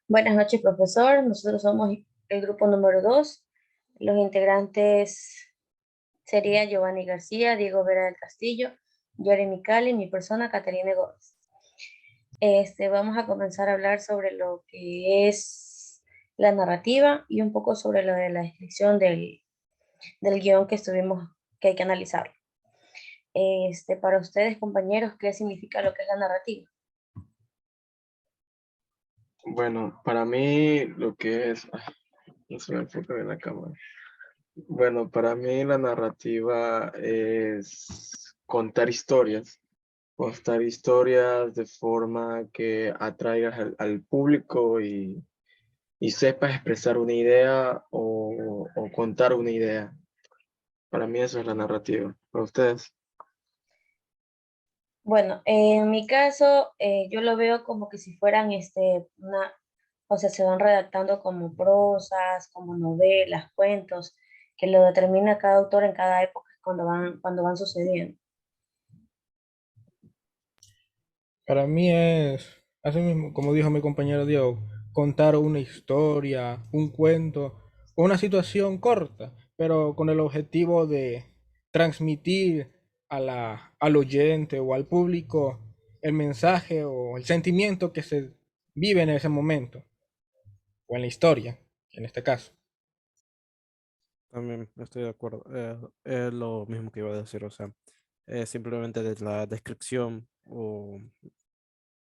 Buenas noches, profesor. Nosotros somos el grupo número 2. Los integrantes serían Giovanni García, Diego Vera del Castillo, Jeremy Cali, mi persona, Caterina Gómez. Vamos a comenzar a hablar sobre lo que es la narrativa y un poco sobre lo de la descripción del guión que hay que analizar. Para ustedes, compañeros, ¿qué significa lo que es la narrativa? Bueno, para mí lo que es, no se me enfoca bien la cámara. Bueno, para mí la narrativa es contar historias de forma que atraigas al público y sepas expresar una idea o contar una idea. Para mí eso es la narrativa. ¿Para ustedes? Bueno, en mi caso, yo lo veo como que si fueran o sea, se van redactando como prosas, como novelas, cuentos, que lo determina cada autor en cada época cuando van sucediendo. Para mí es, así mismo, como dijo mi compañero Diego, contar una historia, un cuento, una situación corta, pero con el objetivo de transmitir al oyente o al público el mensaje o el sentimiento que se vive en ese momento, o en la historia, en este caso. También estoy de acuerdo. Es lo mismo que iba a decir, o sea, simplemente de la descripción o,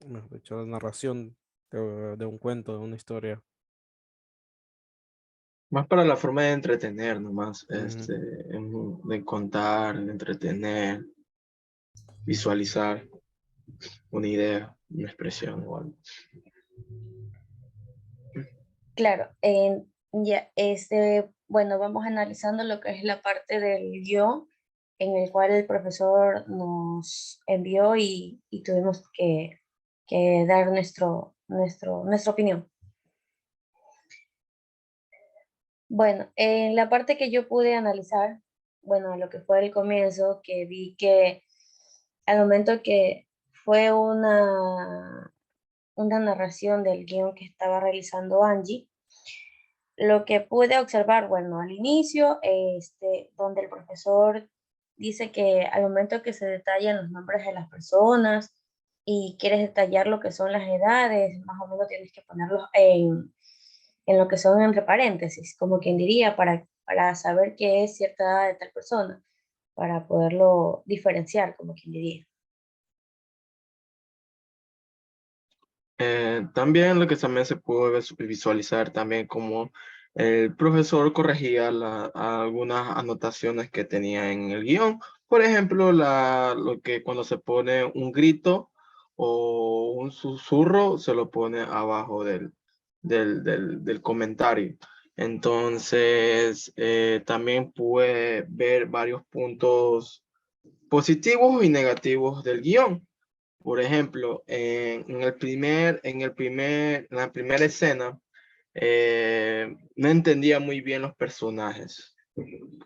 mejor dicho, la narración de un cuento, de una historia. Más para la forma de entretener nomás, Ujú. de contar, de entretener, visualizar una idea, una expresión o algo. Claro, bueno, vamos analizando lo que es la parte del guión en el cual el profesor nos envió y tuvimos que dar nuestra opinión. Bueno, en la parte que yo pude analizar, bueno, lo que fue el comienzo, que vi que al momento que fue una narración del guión que estaba realizando Angie, lo que pude observar, bueno, al inicio, donde el profesor dice que al momento que se detallan los nombres de las personas y quieres detallar lo que son las edades, más o menos tienes que ponerlos en lo que son entre paréntesis, como quien diría, para saber qué es cierta edad de tal persona, para poderlo diferenciar, como quien diría. También lo que también se puede visualizar también como el profesor corregía algunas anotaciones que tenía en el guión. Por ejemplo, lo que cuando se pone un grito o un susurro, se lo pone abajo del comentario. Entonces, también puede ver varios puntos positivos y negativos del guión. Por ejemplo, en la primera escena, no entendía muy bien los personajes.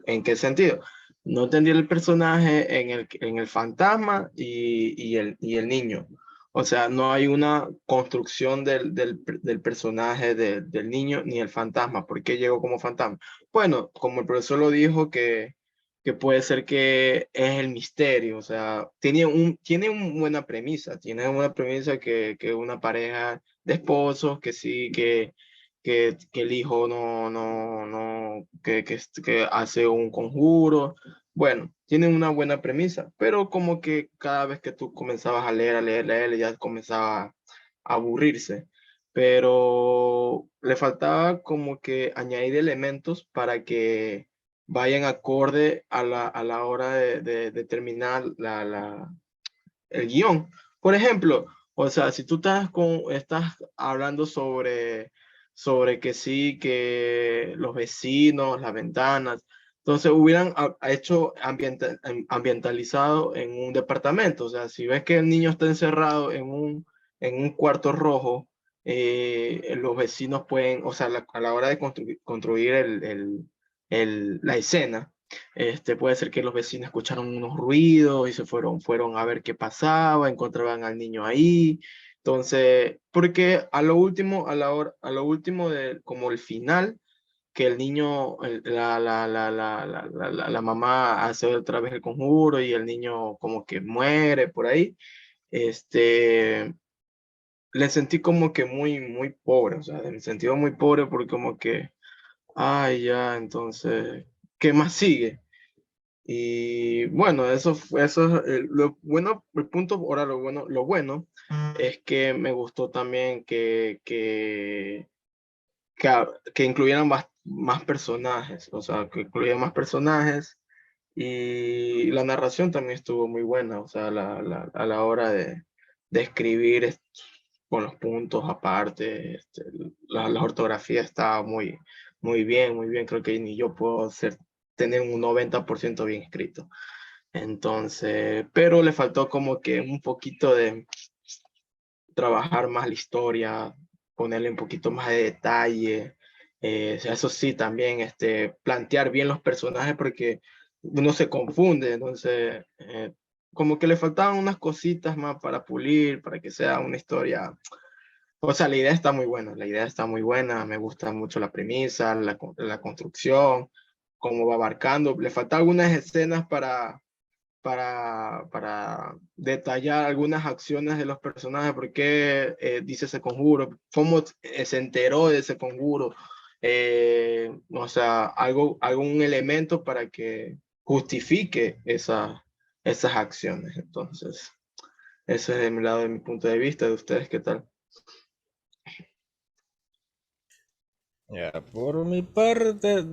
¿En qué sentido? No entendía el personaje en el fantasma y el niño. O sea, no hay una construcción del personaje del niño ni el fantasma. ¿Por qué llegó como fantasma? Bueno, como el profesor lo dijo, que puede ser que es el misterio. O sea, tiene una buena premisa. Tiene una premisa que una pareja de esposos, que sí, que el hijo que hace un conjuro. Bueno, tienen una buena premisa, pero como que cada vez que tú comenzabas a leer, ya comenzaba a aburrirse. Pero le faltaba como que añadir elementos para que vayan acorde a la hora de terminar el guión. Por ejemplo, o sea, si tú estás hablando sobre que sí, que los vecinos, las ventanas, entonces hubieran hecho ambientalizado en un departamento. O sea, si ves que el niño está encerrado en un cuarto rojo, los vecinos pueden, o sea, a la hora de construir la escena, puede ser que los vecinos escucharon unos ruidos y fueron a ver qué pasaba, encontraban al niño ahí. Entonces, porque a lo último de como el final, que el niño, la mamá hace otra vez el conjuro y el niño como que muere por ahí, este, le sentí como que muy pobre, o sea, me sentí muy pobre porque como que, ay, ya, entonces, ¿qué más sigue? Y bueno, eso es lo bueno, el punto, ahora lo bueno es que me gustó también que incluyeran más personajes, o sea, que incluyeran más personajes y la narración también estuvo muy buena, o sea, a la hora de escribir con los puntos aparte, la ortografía estaba muy bien, creo que ni yo puedo tener un 90% bien escrito. Entonces, pero le faltó como que un poquito de trabajar más la historia, ponerle un poquito más de detalle. Eso sí, también plantear bien los personajes porque uno se confunde, entonces como que le faltaban unas cositas más para pulir, para que sea una historia. O sea, la idea está muy buena, la idea está muy buena, me gusta mucho la premisa, la construcción, cómo va abarcando. Le faltan algunas escenas para detallar algunas acciones de los personajes, por qué dice ese conjuro, cómo se enteró de ese conjuro, o sea, algún elemento para que justifique esas acciones. Entonces, ese es de mi lado, de mi punto de vista, de ustedes, ¿qué tal? Ya, por mi parte,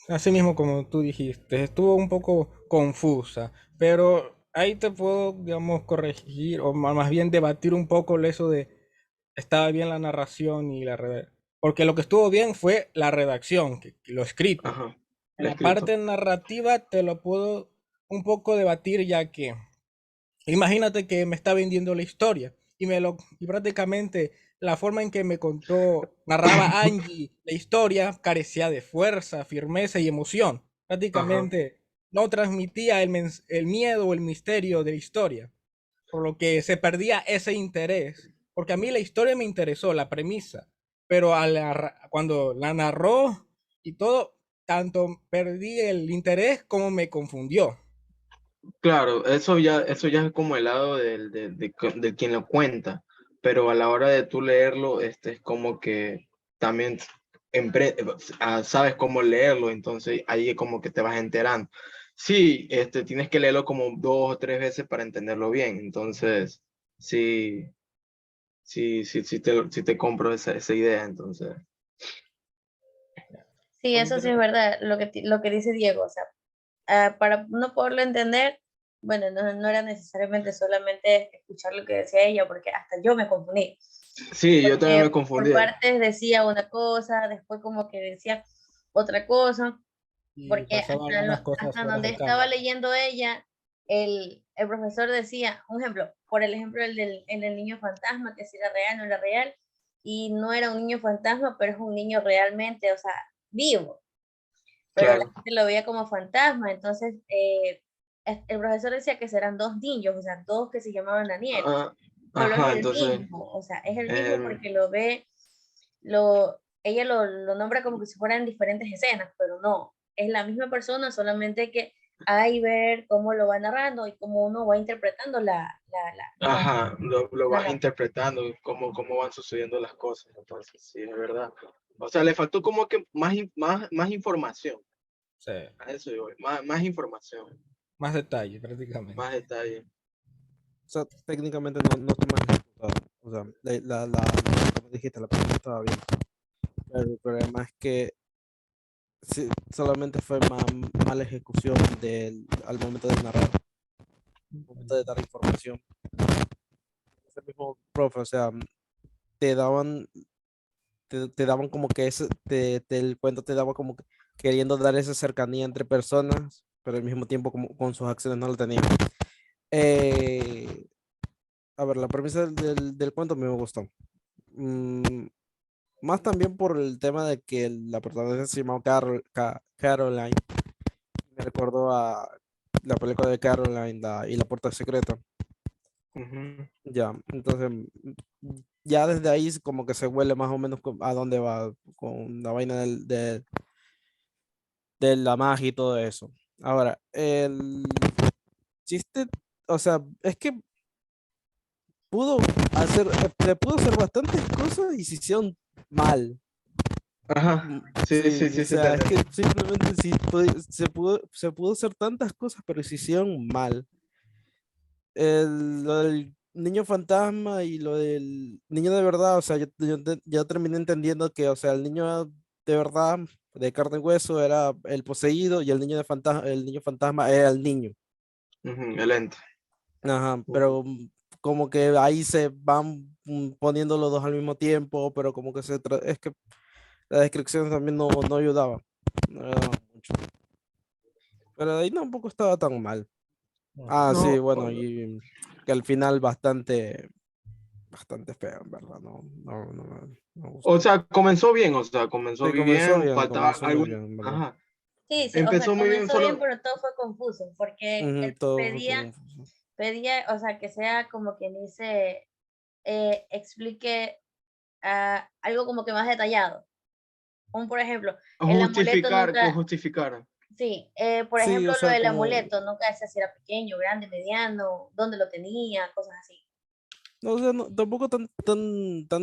así mismo como tú dijiste, estuvo un poco confusa, pero ahí te puedo, digamos, corregir o más bien debatir un poco eso de estaba bien la narración y porque lo que estuvo bien fue la redacción, lo escrito. Ajá, En lo la escrito. parte narrativa te lo puedo un poco debatir ya que imagínate que me está vendiendo la historia y prácticamente la forma en que me contó, narraba Angie la historia carecía de fuerza, firmeza y emoción. Ajá, Prácticamente no transmitía el miedo o el misterio de la historia, por lo que se perdía ese interés. Porque a mí la historia me interesó, la premisa, pero cuando la narró y todo, tanto perdí el interés como me confundió. claro, eso ya es como el lado de quien lo cuenta, pero a la hora de tú leerlo, es como que también empre- sabes cómo leerlo, entonces ahí es como que te vas enterando. Sí, tienes que leerlo como 2 o 3 veces para entenderlo bien, entonces sí, sí te compro esa idea, entonces. Sí, eso sí es verdad, lo que dice Diego, o sea, para no poderlo entender, bueno, no era necesariamente solamente escuchar lo que decía ella, porque hasta yo me confundí, Sí, yo también me porque por confundí. partes decía una cosa, después como que decía otra cosa, Y porque pasaba algunas cosas hasta fuera donde de estaba cámara. leyendo ella, el profesor decía, un ejemplo, por el ejemplo el del niño fantasma, que si era real, no era real, y no era un niño fantasma, pero es un niño realmente, o sea, vivo, pero la Claro. gente lo veía como fantasma, entonces el profesor decía que serán dos niños, o sea, dos que se llamaban Daniel, Ah, pero es ajá, el entonces, mismo, o sea, es el mismo eh, porque ella lo nombra como que si fueran diferentes escenas, pero no, es la misma persona, solamente que hay ver cómo lo va narrando y cómo uno va interpretando ajá, lo la vas narración. interpretando, cómo van sucediendo las cosas, entonces, sí, es verdad. O sea, le faltó como que más información, Sí, a eso yo voy, más información, más detalle prácticamente. más detalle. O sea, técnicamente no está mal ejecutado. O sea, como dijiste, la película estaba bien. Pero el problema es que sí, solamente fue mala ejecución al momento de narrar, al momento de dar información. Ese mismo profe, o sea, te daban, te daban como que el cuento te daba como que queriendo dar esa cercanía entre personas, pero al mismo tiempo como con sus acciones no lo tenía. Eh, a ver, la premisa del cuento a mí me gustó. Mm, más también por el tema de que la protagonista se llamaba Caroline. Me recordó a la película de Caroline y la puerta secreta. Ujú. Ya, entonces ya desde ahí como que se huele más o menos a dónde va con la vaina de la magia y todo eso. Ahora, el chiste, o sea, es que pudo se pudo hacer bastantes cosas y se hicieron mal. Ajá, sí, sí, Sí, o sí, sí, te sea, es que entendí. simplemente sí, se pudo hacer tantas cosas, pero se hicieron mal. Lo del niño fantasma y lo del niño de verdad, o sea, yo terminé entendiendo que, o sea, el niño de verdad, de carne y hueso, era el poseído y el niño fantasma era el niño. Ujú, el ente. Ajá, Ujú. pero como que ahí se van poniendo los dos al mismo tiempo, pero como que es que la descripción también no ayudaba. No ayudaba mucho. Pero de ahí tampoco estaba tan mal. Ah, sí, No, bueno, y que al final bastante feo, en verdad, no me o gustó. sea, comenzó bien, o sea, comenzó Sí, bien, faltaba comenzó muy algún, bien, en verdad. ajá, Sí, sí, o sea, empezó muy bien, comenzó bien, solo, pero todo fue confuso, porque Ujú, él todo fue pedía, como confuso. pedía, o sea, que sea como quien dice, explique algo como que más detallado. Un, por ejemplo, el amuleto nunca, justificar. sí, por Sí, o ejemplo, lo sea, del como, amuleto nunca decía si era pequeño, grande, mediano, dónde lo tenía, cosas así. no, o sea, tampoco tan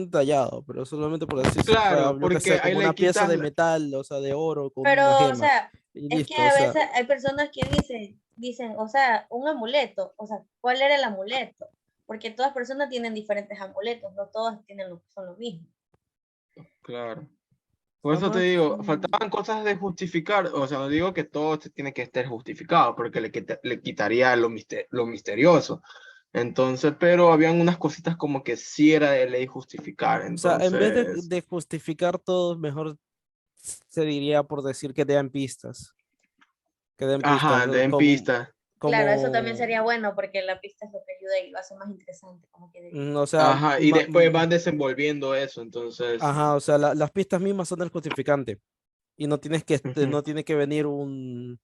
detallado, pero solamente por decir si fuera, Claro, yo qué porque sé, ahí como le una pieza quitas, de metal, o sea, de oro con una Pero, o gema, sea, y es que listo, o a sea, veces hay personas que dicen, o sea, un amuleto, o sea, ¿cuál era el amuleto? Porque todas personas tienen diferentes amuletos, no todas son lo mismo. claro. Por eso te además, digo, faltaban cosas de justificar, o sea, no digo que todo se tiene que estar justificado, porque le quitaría lo misterioso. Entonces, pero habían unas cositas como que sí era de ley justificar, o sea, en vez entonces, de justificar todo, mejor se diría por decir que den pistas, ajá, den como, pista, Claro, eso también como, sería bueno porque la pista es lo que ayuda y lo hace más interesante, como que diría. o sea, ajá, y después van desenvolviendo eso, entonces, ajá, o sea, las pistas mismas son el justificante y ujú, no tiene que venir un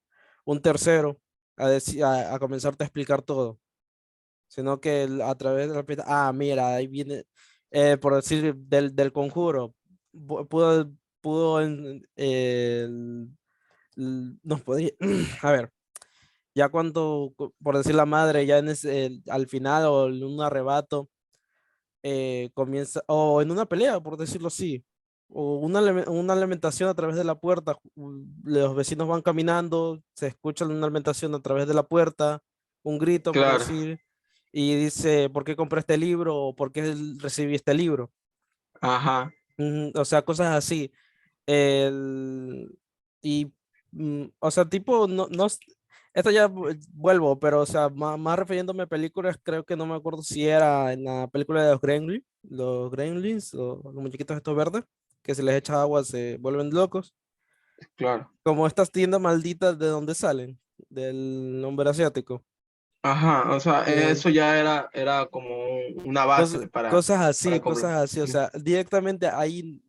tercero a comenzarte a explicar todo, sino que a través de la pista, mira, ahí viene, por decir, del conjuro, pudo, nos podría, a ver, ya cuando, por decir la madre, ya al final o en un arrebato, comienza, o en una pelea, por decirlo así, o una lamentación a través de la puerta, los vecinos van caminando, se escucha una lamentación a través de la puerta, un grito, por claro, decir, y dice, ¿por qué compré este libro? O ¿por qué recibí este libro? ajá, O sea, cosas así. El, y, o sea, tipo, esto ya vuelvo, pero, o sea, más refiriéndome a películas, creo que no me acuerdo si era en la película de los Gremlins, o los muñequitos estos verdes, que se les echa agua, se vuelven locos, claro. como estas tiendas malditas de donde salen, del hombre asiático. Ajá, o sea, Eh, eso ya era como una base cosas así, o sea, directamente ahí,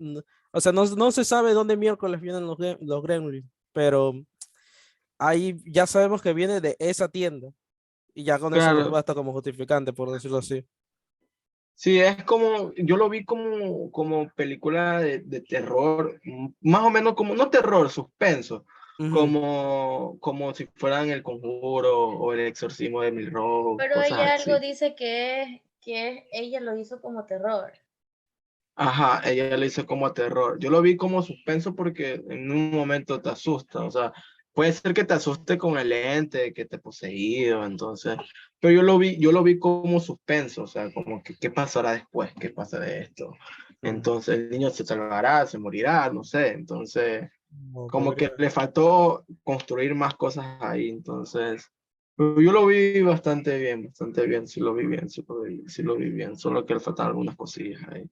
o sea, no se sabe dónde miércoles vienen los Gremlins, pero ahí ya sabemos que viene de esa tienda y ya con eso nos claro. basta como justificante, por decirlo así. Sí, es como, yo lo vi como película de terror, más o menos como, no terror, suspenso, Ujú. como si fueran El Conjuro o El Exorcismo de Emily Rose, Pero cosas ella algo así. dice ella lo hizo como terror. Ajá, ella lo hizo como terror. Yo lo vi como suspenso porque en un momento te asusta, o sea, puede ser que te asuste con el ente, que te poseído, entonces, pero yo lo vi como suspenso, o sea, como que qué pasará después, qué pasa de esto. Mm, Entonces, el niño se salvará, se morirá, no sé, entonces, O como podría. que le faltó construir más cosas ahí, entonces, pero yo lo vi bastante bien, sí lo vi bien, sí lo vi bien, solo que le faltaban algunas cosillas ahí.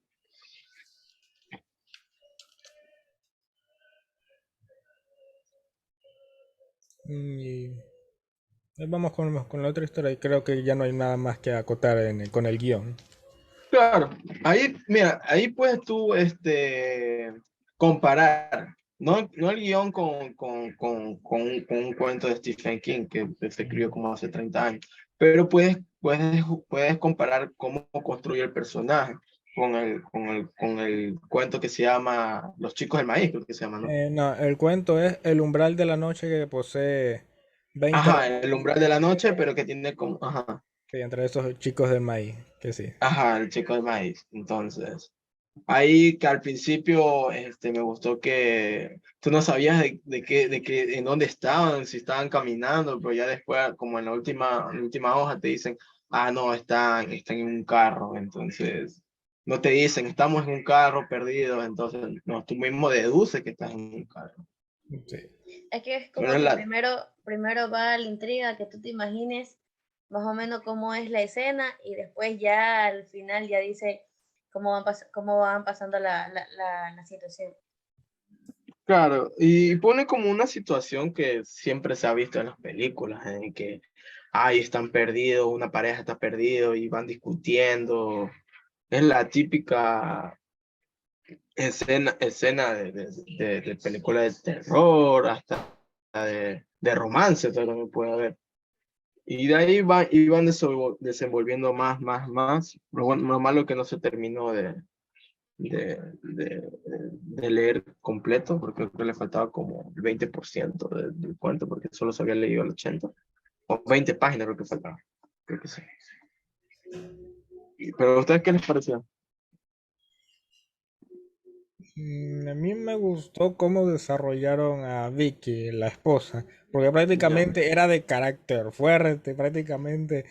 Y vamos con la otra historia y creo que ya no hay nada más que acotar con el guión. Claro, ahí, mira, ahí puedes tú comparar, no el guión con un cuento de Stephen King que se escribió como hace 30 años, pero puedes comparar cómo construye el personaje con el cuento que se llama Los chicos del maíz, creo que se llama, ¿no? No, el cuento es el umbral de la noche que posee 20 Ajá, el regalos. umbral de la noche, pero que tiene como, ajá, Sí, entre esos chicos del maíz, que sí. ajá, el chico del maíz. Entonces, ahí que al principio me gustó que tú no sabías en dónde estaban, si estaban caminando, pero ya después, como en la última hoja, te dicen, ah, no, están en un carro. Entonces, no te dicen, estamos en un carro perdido. Entonces, no, tú mismo deduces que estás en un carro. Sí. Es que es Pero como que primero va la intriga, que tú te imagines más o menos cómo es la escena y después ya al final ya dice cómo van pasando la situación. claro, y pone como una situación que siempre se ha visto en las películas, en que, ay, están perdidos, una pareja está perdido y van discutiendo. Es la típica escena de película de terror, hasta de romance también puede haber. Y de ahí iban desenvolviendo más. Lo malo es que no se terminó de, de, de leer completo, porque creo que le faltaba como el 20% del cuento, porque solo se había leído el 80, o 20 páginas creo que faltaba, creo que sí. Pero ¿a ustedes qué les pareció? A mí me gustó cómo desarrollaron a Vicky, la esposa, porque Ya, prácticamente era de carácter fuerte, prácticamente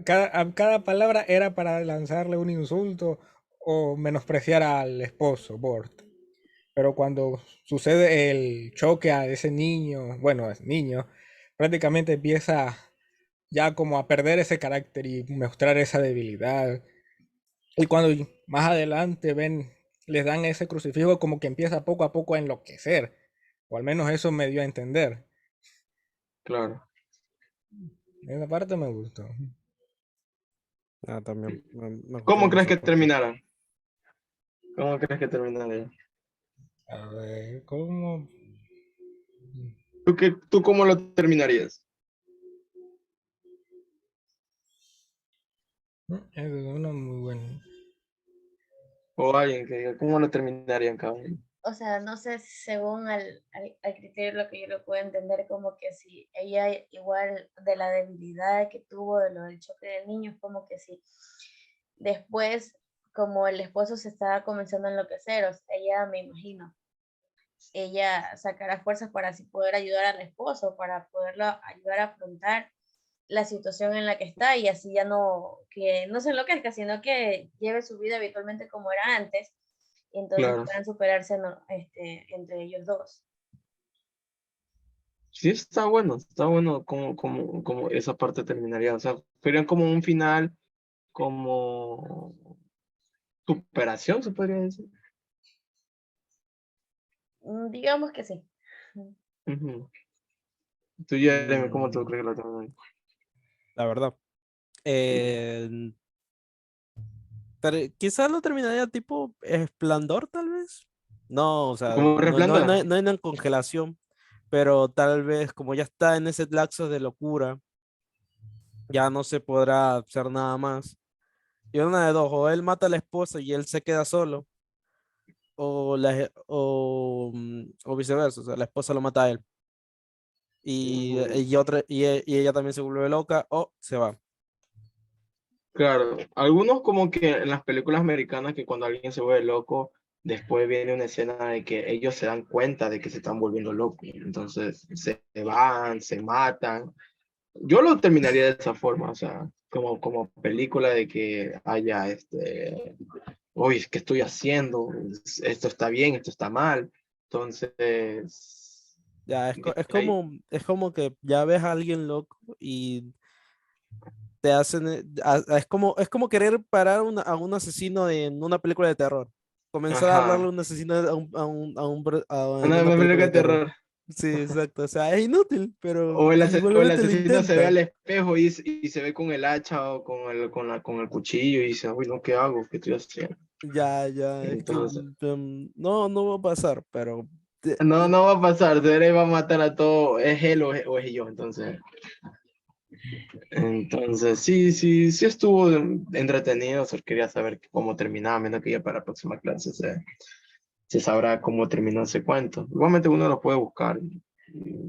cada palabra era para lanzarle un insulto o menospreciar al esposo, Bort. Pero cuando sucede el choque a ese niño, bueno, es niño, prácticamente empieza ya como a perder ese carácter y mostrar esa debilidad. Y cuando más adelante ven, les dan ese crucifijo, como que empieza poco a poco a enloquecer. O al menos eso me dio a entender. claro. Esa parte me gustó. Ah, también me ¿Cómo gustaron crees esa que parte. terminará? ¿Cómo crees que terminará? A ver, ¿cómo? ¿Tú cómo lo terminarías? Es una muy buena. O alguien que diga, ¿cómo lo terminarían cada uno? O sea, no sé, según al criterio lo que yo lo puedo entender, como que si ella igual de la debilidad que tuvo de lo del choque del niño, es como que si después, como el esposo se estaba comenzando a enloquecer, o sea, ella me imagino, ella sacará fuerzas para así poder ayudar al esposo, para poderlo ayudar a afrontar la situación en la que está y así ya no, que no se enloquezca, sino que lleve su vida habitualmente como era antes y entonces Claro. puedan superarse entre ellos dos. Sí, está bueno como esa parte terminaría. O sea, sería como un final, como superación, se podría decir. Digamos que sí. Ujú. Tú, Jeremy, ¿cómo tú Mm, crees que lo terminaría? la verdad. Eh, quizás lo terminaría tipo Esplendor, tal vez. No, o sea, ¿Como Resplandor? no hay una congelación, pero tal vez como ya está en ese lapso de locura, ya no se podrá hacer nada más. Y una de dos, o él mata a la esposa y él se queda solo, o viceversa, o sea, la esposa lo mata a él. Ujú. Y ella también se vuelve loca o se va. Claro, algunos como que en las películas americanas que cuando alguien se vuelve loco, después viene una escena de que ellos se dan cuenta de que se están volviendo locos, entonces se van, se matan. Yo lo terminaría de esa forma, o sea, como película de que haya oye, ¿qué estoy haciendo? Esto está bien, esto está mal. Entonces, Ya, de ahí, es como que ya ves a alguien loco y te hacen, es como querer parar a un asesino en una película de terror. Comenzar a hablarle a ajá, un asesino en una una película película de de terror. terror. Sí, exacto. O sea, es inútil, pero O el igualmente lo asesino se ve intenta. al espejo y se ve con el hacha o con el cuchillo y dice, uy, no, ¿qué hago? ¿Qué estoy haciendo? Ya, es que Entonces, no va a pasar, pero no va a pasar, Cere va a matar a todo, es él o es yo, entonces. Entonces, sí estuvo entretenido. Solo quería saber cómo terminaba, menos que ya para la próxima clase se sabrá cómo terminó ese cuento. Igualmente uno lo puede buscar,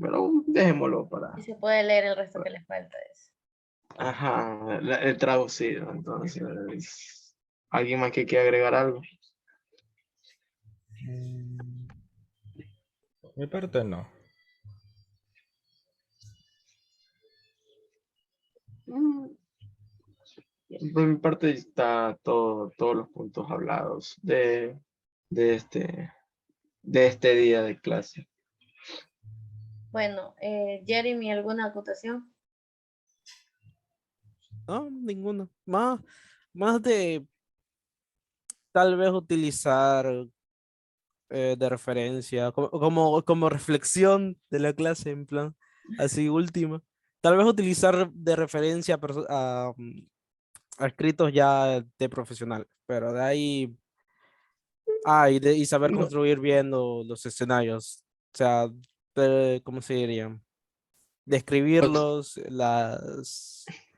pero dejémoslo Y para, se puede leer el resto que le falta de eso. ajá, el traducido. Entonces, ¿alguien más que quiera agregar algo? Mm, por mi parte no. Mm, Por mi parte está todos los puntos hablados de este, de este día de clase. Bueno, Jeremy, ¿alguna acotación? No, ninguno. Más de tal vez utilizar de referencia, como reflexión de la clase, en plan, así última. Tal vez utilizar de referencia a escritos ya de profesional, pero de ahí, y saber No, construir bien los escenarios, o sea, ¿cómo se diría? pues, Describirlos,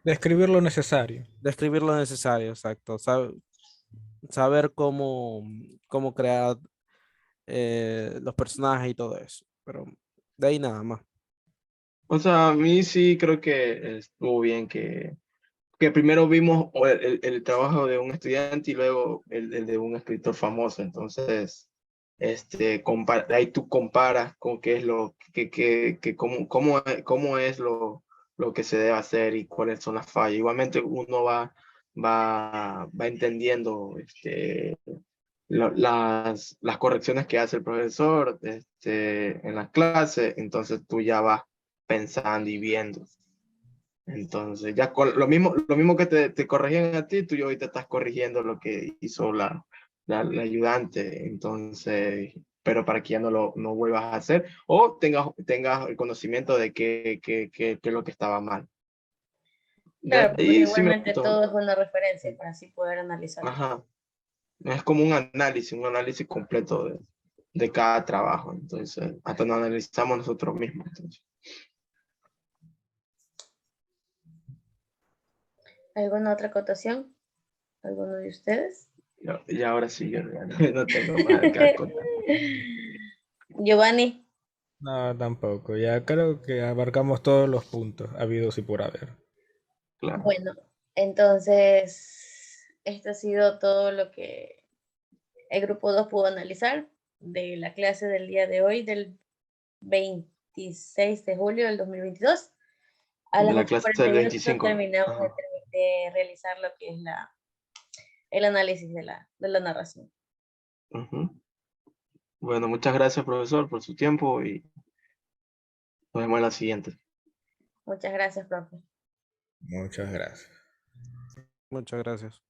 Describir lo necesario. describir lo necesario, exacto, saber cómo crear los personajes y todo eso, pero de ahí nada más. o sea, a mí sí creo que estuvo bien que primero vimos el trabajo de un estudiante y luego el de un escritor famoso. Entonces, ahí tú comparas con qué es cómo es lo que se debe hacer y cuáles son las fallas. Igualmente uno va entendiendo las correcciones que hace el profesor en la clase, entonces tú ya vas pensando y viendo. Entonces, ya con lo mismo que te corregían a ti, tú y ahorita estás corrigiendo lo que hizo la ayudante. Entonces, pero para que ya no vuelvas a hacer o tengas el conocimiento de qué es lo que estaba mal. De Claro, pero ahí sí me igualmente gustó. todo es una referencia para así poder analizarlo. Ajá. Es como un análisis completo de cada trabajo. Entonces, hasta nos analizamos nosotros mismos. Entonces, ¿Alguna otra acotación? ¿Alguno de ustedes? y ahora sí, yo ya no tengo más que acotar. Giovanni, No, tampoco. Ya creo que abarcamos todos los puntos habidos y por haber. Claro. bueno, entonces esto ha sido todo lo que el grupo 2 pudo analizar de la clase del día de hoy, del 26 de julio del 2022. A De las la clase del 8:48 25. terminamos Ajá. de realizar lo que es el análisis de la narración. Ujú. Bueno, muchas gracias, profesor, por su tiempo y nos vemos en la siguiente. Muchas gracias, profe. Muchas gracias. Muchas gracias.